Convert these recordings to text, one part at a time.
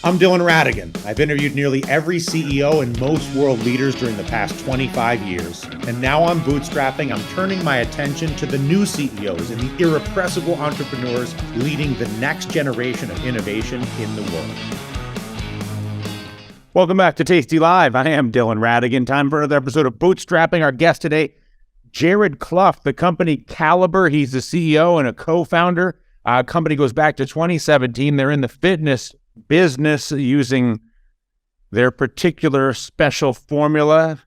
I'm Dylan Radigan. I've interviewed nearly every CEO and most world leaders during the past 25 years. And now on Bootstrapping, I'm turning my attention to the new CEOs and the irrepressible entrepreneurs leading the next generation of innovation in the world. Welcome back to Tasty Live. I am Dylan Radigan. Time for another episode of Bootstrapping. Our guest today, Jared Clough, the company Caliber. He's the CEO and a co-founder. Company goes back to 2017. They're in the fitness business using their particular special formula.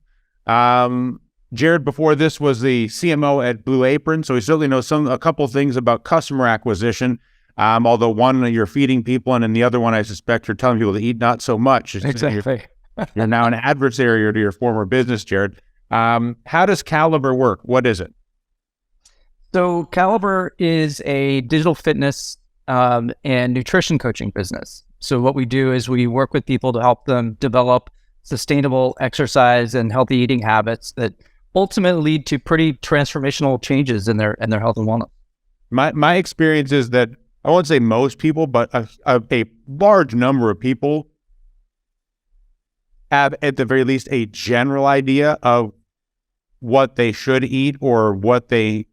Jared, before this, was the CMO at Blue Apron, so he certainly knows a couple things about customer acquisition. Although one you're feeding people, and in the other one, I suspect you're telling people to eat not so much. Exactly. You're now an adversary to your former business, Jared. How does Caliber work? What is it? So Caliber is a digital fitness and nutrition coaching business. So what we do is we work with people to help them develop sustainable exercise and healthy eating habits that ultimately lead to pretty transformational changes in their health and wellness. My experience is that I won't say most people, but a large number of people have, at the very least, a general idea of what they should eat or what they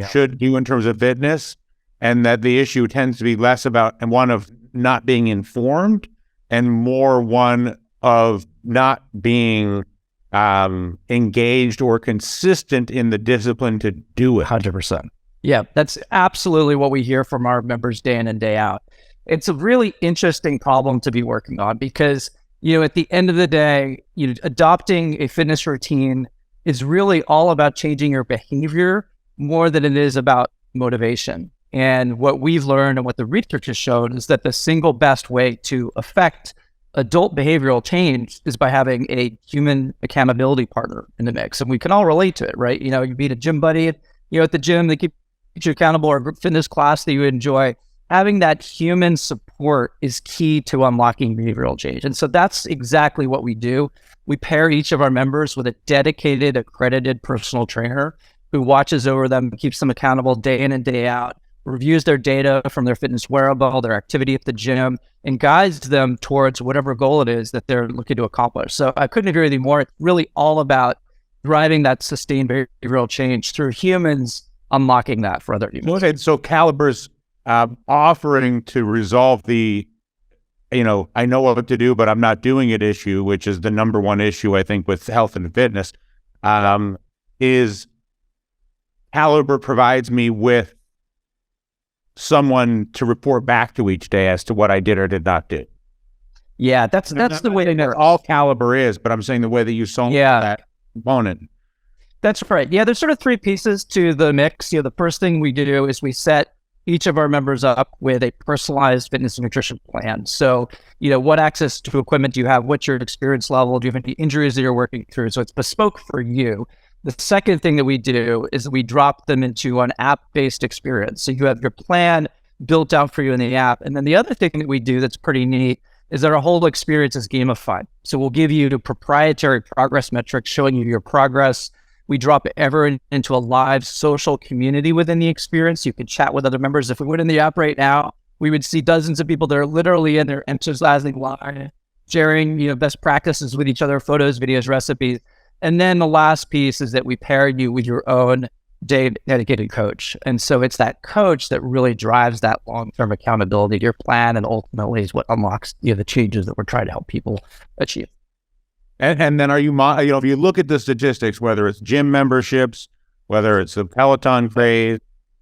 should do in terms of fitness, and that the issue tends to be less about one of not being informed and more one of not being engaged or consistent in the discipline to do it. 100%. Yeah, that's absolutely what we hear from our members day in and day out. It's a really interesting problem to be working on because, at the end of the day, adopting a fitness routine is really all about changing your behavior more than it is about motivation. And what we've learned and what the research has shown is that the single best way to affect adult behavioral change is by having a human accountability partner in the mix. And we can all relate to it, right? You meet a gym buddy at the gym that keeps you accountable, or a group fitness class that you enjoy. Having that human support is key to unlocking behavioral change. And so that's exactly what we do. We pair each of our members with a dedicated, accredited personal trainer who watches over them, keeps them accountable day in and day out, reviews their data from their fitness wearable, their activity at the gym, and guides them towards whatever goal it is that they're looking to accomplish. So I couldn't agree with you more. It's really all about driving that sustained behavioral change through humans, unlocking that for other humans. Okay, so Caliber's offering to resolve the, I know what to do, but I'm not doing it issue, which is the number one issue, I think, with health and fitness, is Caliber provides me with someone to report back to each day as to what I did or did not do. Yeah, that's the way that all Caliber is, but I'm saying the way that you sold that component. That's right. Yeah, there's sort of three pieces to the mix. The first thing we do is we set each of our members up with a personalized fitness and nutrition plan. So, what access to equipment do you have? What's your experience level? Do you have any injuries that you're working through? So it's bespoke for you. The second thing that we do is we drop them into an app-based experience. So you have your plan built out for you in the app. And then the other thing that we do that's pretty neat is that our whole experience is gamified. So we'll give you the proprietary progress metrics showing you your progress. We drop it into a live social community within the experience. You can chat with other members. If we went in the app right now, we would see dozens of people that are literally in there enthusiastic live, sharing best practices with each other, photos, videos, recipes. And then the last piece is that we pair you with your own dedicated coach. And so it's that coach that really drives that long-term accountability to your plan, and ultimately is what unlocks the changes that we're trying to help people achieve. And then are you, if you look at the statistics, whether it's gym memberships, whether it's the Peloton craze,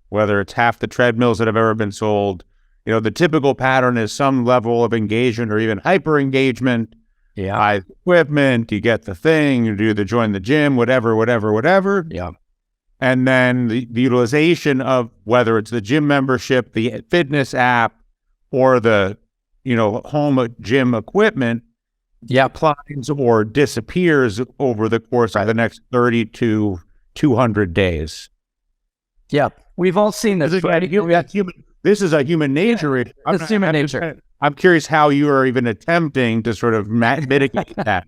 whether it's half the treadmills that have ever been sold, the typical pattern is some level of engagement or even hyper engagement. Yeah. Buy equipment, you get the thing, you do the join the gym, whatever. Yeah. And then the utilization of whether it's the gym membership, the fitness app, or the, home gym equipment, declines or disappears over the course of the next 30 to 200 days. Yeah. We've all seen this. This is a human nature. It's human nature. I'm curious how you are even attempting to sort of mitigate that.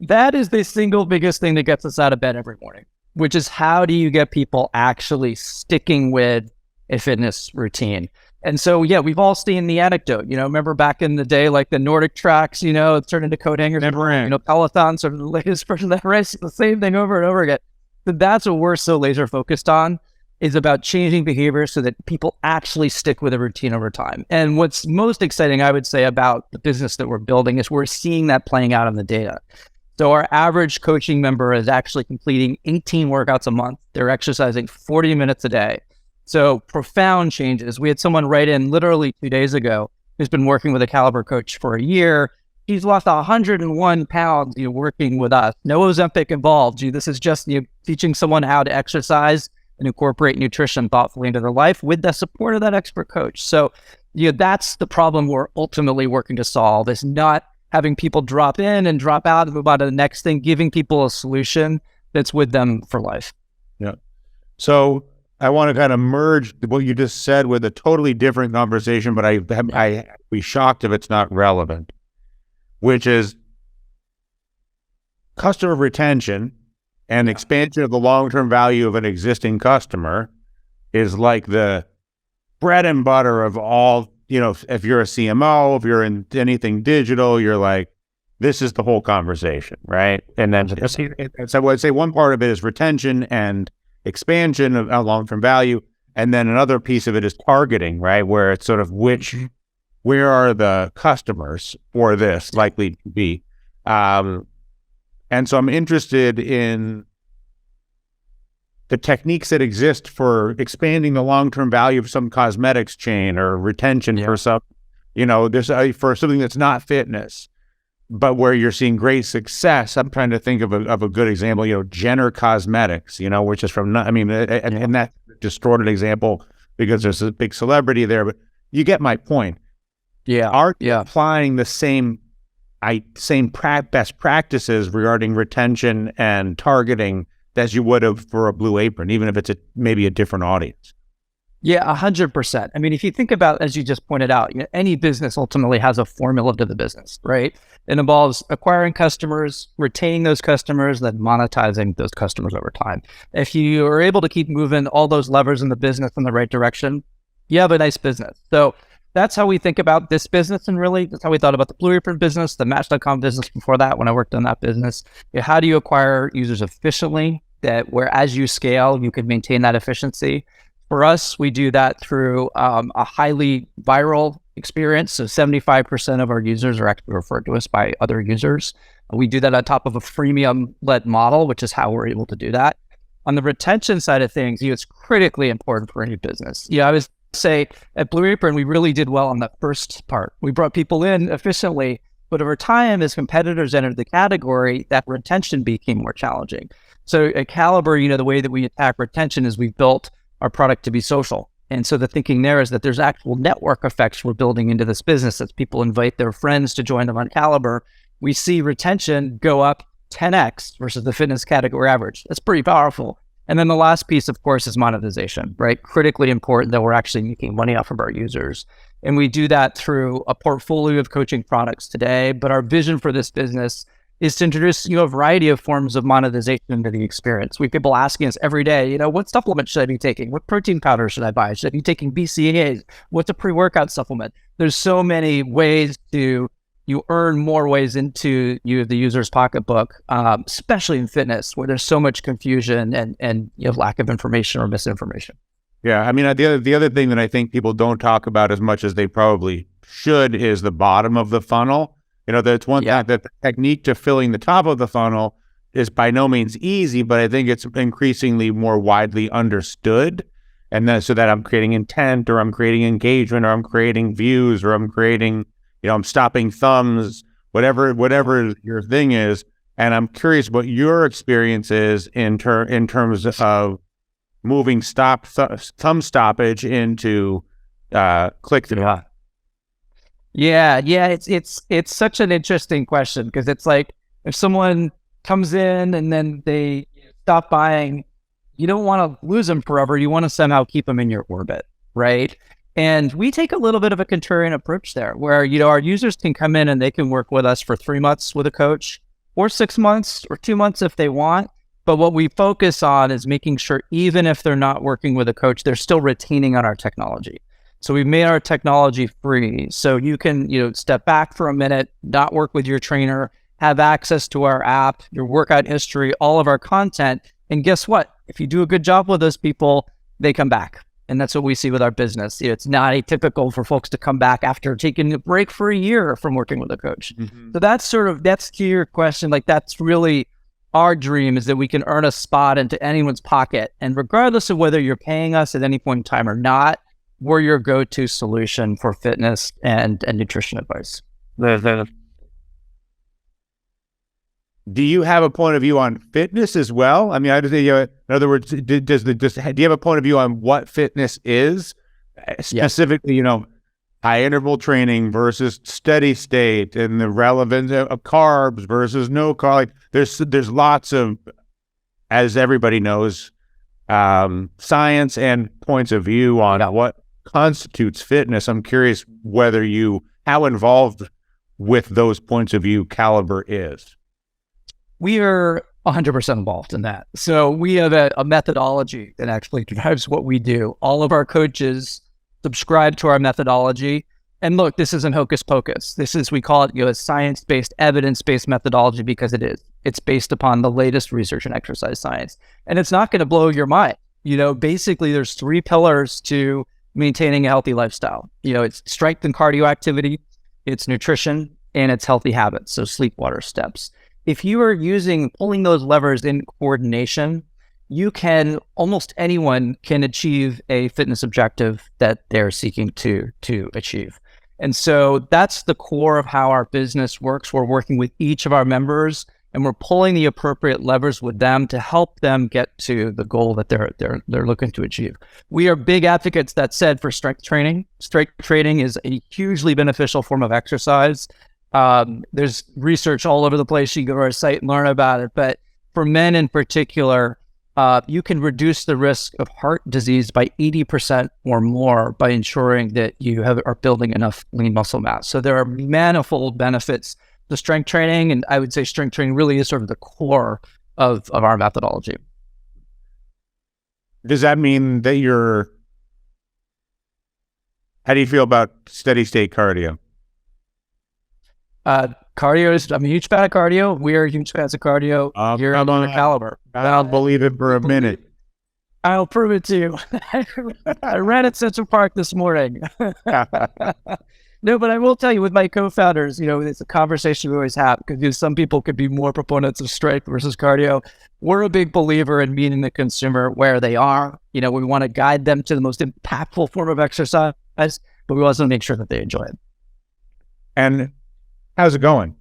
That is the single biggest thing that gets us out of bed every morning, which is how do you get people actually sticking with a fitness routine? And so, yeah, we've all seen the anecdote, remember back in the day, like the Nordic tracks, it turned into coat hangers, Peloton, sort of the latest version of that race, the same thing over and over again. But that's what we're so laser focused on, is about changing behavior so that people actually stick with a routine over time. And what's most exciting, I would say, about the business that we're building is we're seeing that playing out in the data. So our average coaching member is actually completing 18 workouts a month. They're exercising 40 minutes a day. So profound changes. We had someone write in literally 2 days ago who's been working with a Caliber coach for a year. He's lost 101 pounds, working with us. No Ozempic involved. This is just teaching someone how to exercise and incorporate nutrition thoughtfully into their life with the support of that expert coach. So, that's the problem we're ultimately working to solve, is not having people drop in and drop out and move on to the next thing, giving people a solution that's with them for life. Yeah. So I want to kind of merge what you just said with a totally different conversation, but I'd be shocked if it's not relevant, which is customer retention and expansion of the long-term value of an existing customer is like the bread and butter of all, if you're a CMO, if you're in anything digital, you're like, this is the whole conversation, right? And then so I'd say one part of it is retention and expansion of long-term value. And then another piece of it is targeting, right? Where it's sort of where are the customers for this likely to be? And so I'm interested in the techniques that exist for expanding the long-term value of some cosmetics chain or retention for some, there's for something that's not fitness, but where you're seeing great success. I'm trying to think of a good example, Jenner Cosmetics, which is from, and that's a distorted example because there's a big celebrity there, but you get my point. Yeah. Are you applying the same best practices regarding retention and targeting as you would have for a Blue Apron, even if it's maybe a different audience? Yeah, 100%. I mean, if you think about, as you just pointed out, any business ultimately has a formula to the business, right? It involves acquiring customers, retaining those customers, then monetizing those customers over time. If you are able to keep moving all those levers in the business in the right direction, you have a nice business. So that's how we think about this business, and really that's how we thought about the Blue Apron business, the Match.com business before that when I worked on that business. How do you acquire users efficiently, that where as you scale, you can maintain that efficiency? For us, we do that through a highly viral experience. So 75% of our users are actually referred to us by other users. We do that on top of a freemium-led model, which is how we're able to do that. On the retention side of things, it's critically important for any business. I would say at Blue Apron, we really did well on that first part. We brought people in efficiently, but over time, as competitors entered the category, that retention became more challenging. So at Caliber, the way that we attack retention is we've built our product to be social. And so the thinking there is that there's actual network effects we're building into this business. As people invite their friends to join them on Caliber, we see retention go up 10x versus the fitness category average. That's pretty powerful. And then the last piece, of course, is monetization, right? Critically important that we're actually making money off of our users. And we do that through a portfolio of coaching products today. But our vision for this business is to introduce a variety of forms of monetization into the experience. We have people asking us every day, what supplement should I be taking? What protein powder should I buy? Should I be taking BCAAs? What's a pre-workout supplement? There's so many ways to earn more ways into the user's pocketbook, especially in fitness, where there's so much confusion and lack of information or misinformation. Yeah, I mean, the other thing that I think people don't talk about as much as they probably should is the bottom of the funnel. That's one thing, that the technique to filling the top of the funnel is by no means easy, but I think it's increasingly more widely understood. And then so that I'm creating intent, or I'm creating engagement, or I'm creating views, or I'm creating, I'm stopping thumbs, whatever your thing is. And I'm curious what your experience is in terms of moving thumb stoppage into click-through. Yeah. It's such an interesting question, because it's like if someone comes in and then they stop buying, you don't want to lose them forever. You want to somehow keep them in your orbit, right? And we take a little bit of a contrarian approach there, where our users can come in and they can work with us for 3 months with a coach, or 6 months, or 2 months if they want. But what we focus on is making sure, even if they're not working with a coach, they're still retaining on our technology. So we've made our technology free. So you can, step back for a minute, not work with your trainer, have access to our app, your workout history, all of our content. And guess what? If you do a good job with those people, they come back. And that's what we see with our business. It's not atypical for folks to come back after taking a break for a year from working with a coach. Mm-hmm. So that's to your question. Like, that's really our dream, is that we can earn a spot into anyone's pocket. And regardless of whether you're paying us at any point in time or not, we're your go-to solution for fitness and nutrition advice. Do you have a point of view on fitness as well? I mean, in other words, do you have a point of view on what fitness is? Specifically, high interval training versus steady state, and the relevance of carbs versus no carb. Like, there's lots of, as everybody knows, science and points of view on what constitutes fitness. I'm curious how involved with those points of view Caliber is. We are 100% involved in that. So we have a methodology that actually drives what we do. All of our coaches subscribe to our methodology. And look, this isn't hocus pocus. We call it, a science-based, evidence-based methodology, because it is. It's based upon the latest research in exercise science. And it's not going to blow your mind. Basically there's 3 pillars to maintaining a healthy lifestyle. It's strength and cardio activity, it's nutrition, and it's healthy habits. So sleep, water, steps. If you are pulling those levers in coordination, almost anyone can achieve a fitness objective that they're seeking to achieve. And so that's the core of how our business works. We're working with each of our members, and we're pulling the appropriate levers with them to help them get to the goal that they're looking to achieve. We are big advocates, that said, for strength training. Strength training is a hugely beneficial form of exercise. There's research all over the place. You can go to our site and learn about it. But for men in particular, you can reduce the risk of heart disease by 80% or more by ensuring that you are building enough lean muscle mass. So there are manifold benefits to strength training, and I would say strength training really is sort of the core of our methodology. Does that mean that how do you feel about steady state cardio? Cardio I'm a huge fan of cardio. We are huge fans of cardio here on the Caliber. I'll believe it for a minute. I'll prove it to you. I ran at Central Park this morning. No, but I will tell you, with my co-founders, it's a conversation we always have, because some people could be more proponents of strength versus cardio. We're a big believer in meeting the consumer where they are. We want to guide them to the most impactful form of exercise, but we also make sure that they enjoy it. And how's it going?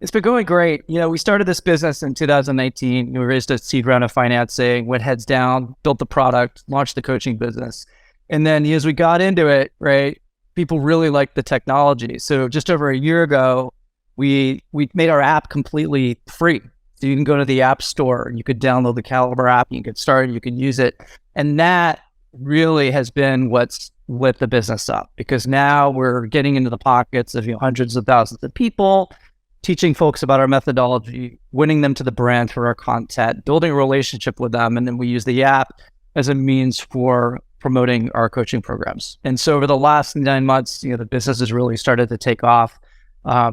It's been going great. We started this business in 2019. We raised a seed round of financing, went heads down, built the product, launched the coaching business. And then as we got into it, right, people really liked the technology. So just over a year ago, we made our app completely free. So you can go to the App Store, you could download the Caliber app, you can get started, you can use it. And that really has been what's lit the business up, because now we're getting into the pockets of hundreds of thousands of people, teaching folks about our methodology, winning them to the brand for our content, building a relationship with them. And then we use the app as a means for promoting our coaching programs. And so over the last 9 months, the business has really started to take off.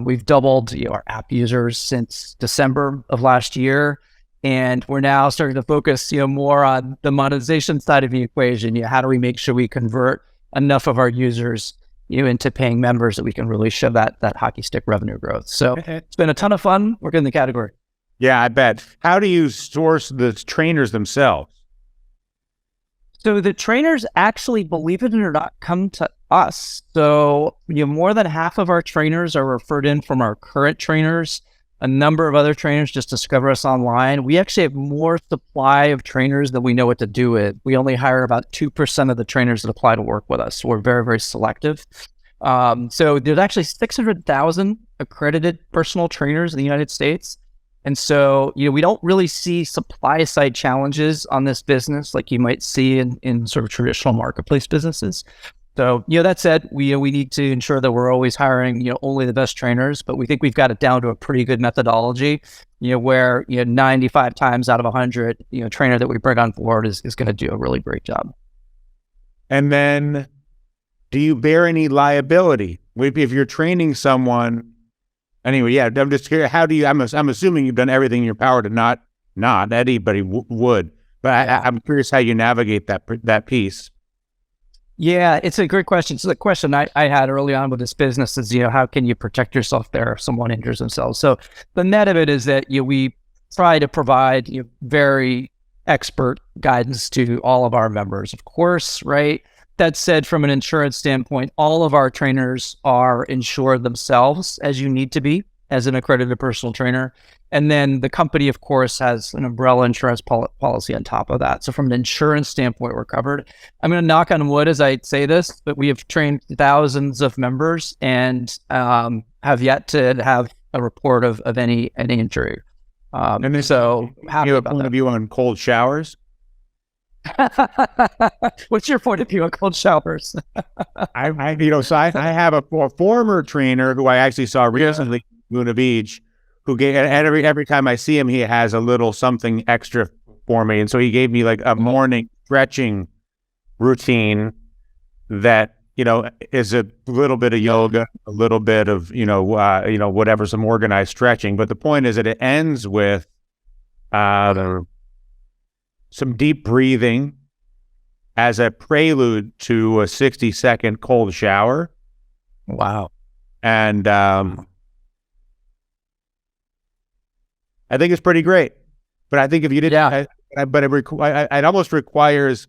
We've doubled our app users since December of last year. And we're now starting to focus more on the monetization side of the equation. How do we make sure we convert enough of our users into paying members that we can really show that hockey stick revenue growth? So it's been a ton of fun working in the category. Yeah, I bet. How do you source the trainers themselves? So the trainers actually, believe it or not, come to us. So more than half of our trainers are referred in from our current trainers. A number of other trainers just discover us online. We actually have more supply of trainers than we know what to do with. We only hire about 2% of the trainers that apply to work with us. So we're very, very selective. So there's actually 600,000 accredited personal trainers in the United States. And so, we don't really see supply side challenges on this business like you might see in sort of traditional marketplace businesses. So, that said, we need to ensure that we're always hiring, only the best trainers, but we think we've got it down to a pretty good methodology, where, 95 times out of 100, trainer that we bring on board is going to do a really great job. And then, do you bear any liability if you're training someone? Anyway, yeah, I'm just curious. How do you? I'm assuming you've done everything in your power to not anybody would, but I'm curious how you navigate that piece. Yeah, it's a great question. So the question I had early on with this business is, how can you protect yourself there if someone injures themselves? So the net of it is that we try to provide very expert guidance to all of our members, of course, right? That said, from an insurance standpoint, all of our trainers are insured themselves as you need to be as an accredited personal trainer. And then the company, of course, has an umbrella insurance policy on top of that. So from an insurance standpoint, we're covered. I'm going to knock on wood as I say this, but we have trained thousands of members and have yet to have a report of any injury. And then, so you have a point of view on cold showers? What's your point of view on cold showers? I have a former trainer who I actually saw recently in Luna Beach, who gave, and every time I see him, he has a little something extra for me. And so he gave me like a morning stretching routine that, is a little bit of yoga, a little bit of, whatever, some organized stretching. But the point is that it ends with some deep breathing as a prelude to a 60-second cold shower. Wow. And I think it's pretty great. But I think if you didn't, it almost requires,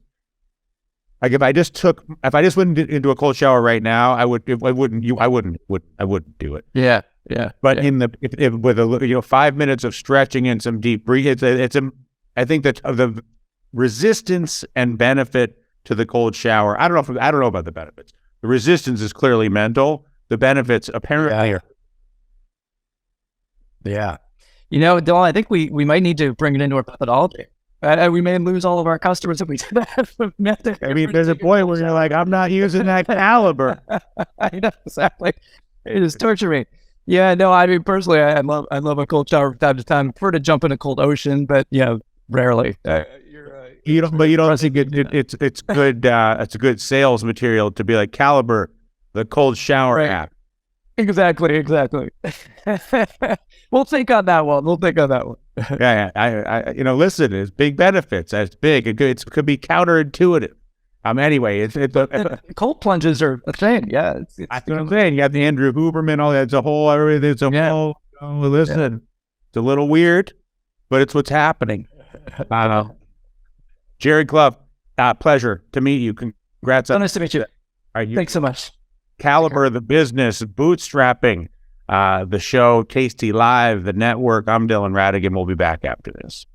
like if I just went into a cold shower right now, I wouldn't do it. Yeah. But with 5 minutes of stretching and some deep breathing, I think that the resistance and benefit to the cold shower, I don't know about the benefits. The resistance is clearly mental. The benefits apparently are. Yeah. Dylan, I think we might need to bring it into our methodology. We may lose all of our customers if we do that. I mean, there's a point where you're like, I'm not using that caliber. I know, exactly. It is torturing. Yeah, no, I mean, personally, I love a cold shower from time to time. I prefer to jump in a cold ocean, but rarely. You don't think it's good. It's a good sales material to be like Caliber, the cold shower app. Exactly. We'll think on that one. Yeah. Listen, it's big benefits. That's big. It could be counterintuitive. Anyway, cold plunges are a thing. Yeah, that's what I'm saying. You got the Andrew Huberman. All that. It's a whole. It's a whole. Listen, it's a little weird, but it's what's happening. Jared Clough, pleasure to meet you. Congrats. Nice to meet you. Thanks so much. Caliber, the business, bootstrapping, the show, Tasty Live, the network. I'm Dylan Radigan. We'll be back after this.